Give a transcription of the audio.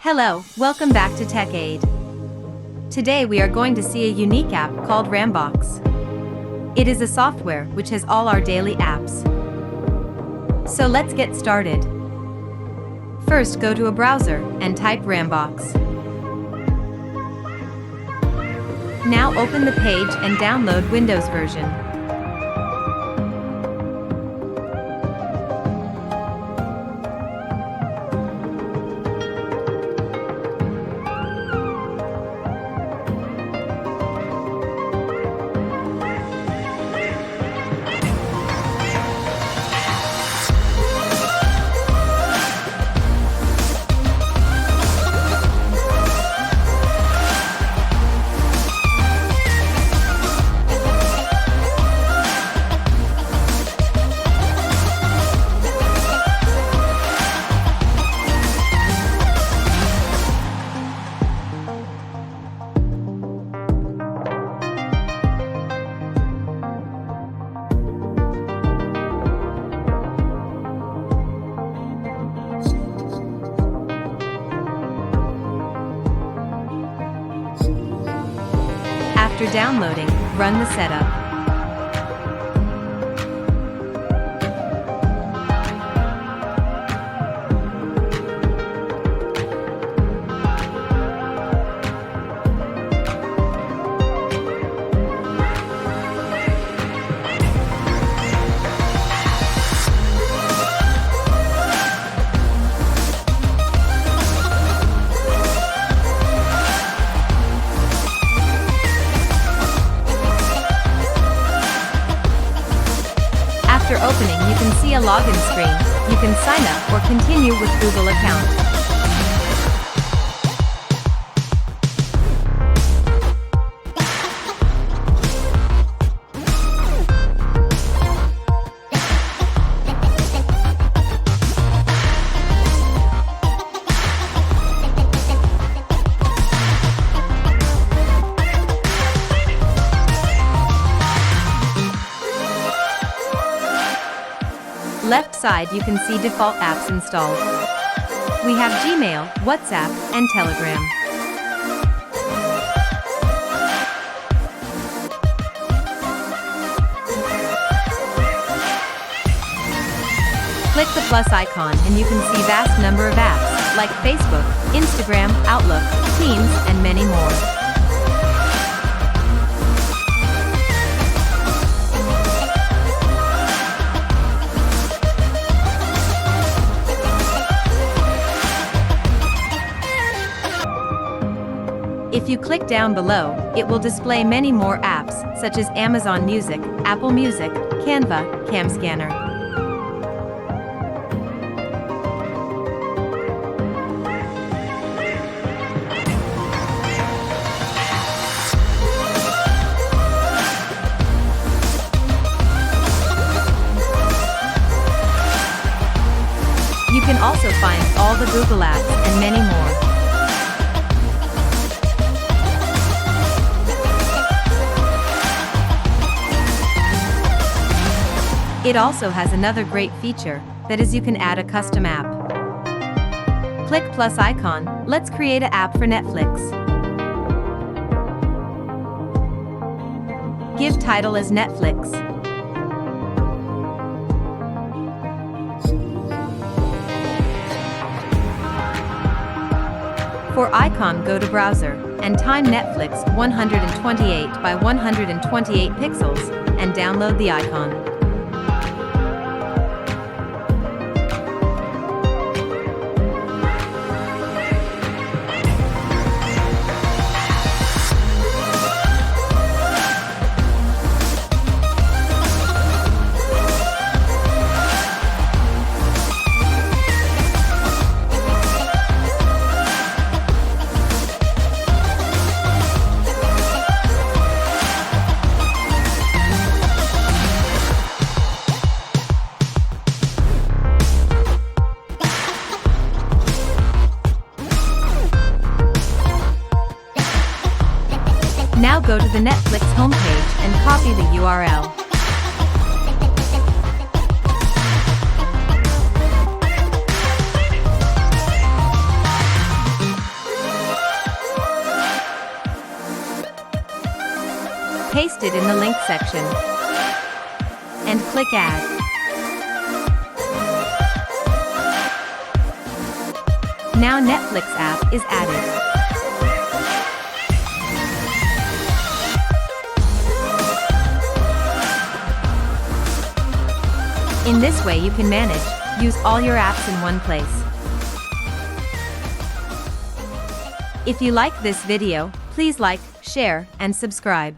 Hello, welcome back to Tech Aid. Today we are going to see a unique app called Rambox. It is a software which has all our daily apps. So let's get started. First, go to a browser and type Rambox. Now open the page and download Windows version. After downloading, run the setup. After opening, you can see a login screen. You can sign up or continue with Google account. Left side you can see default apps installed. We have Gmail, WhatsApp, and Telegram. Click the plus icon and you can see vast number of apps like Facebook, Instagram, Outlook, Teams, and many more. If you click down below, it will display many more apps, such as Amazon Music, Apple Music, Canva, Cam Scanner. You can also find all the Google apps and many more. It also has another great feature, that is you can add a custom app. Click plus icon, let's create an app for Netflix. Give title as Netflix. For icon, go to browser, and time Netflix 128 by 128 pixels, and download the icon. Now go to the Netflix homepage and copy the URL. Paste it in the link section and click Add. Now Netflix app is added. In this way you can use all your apps in one place. If you like this video, please like, share, and subscribe.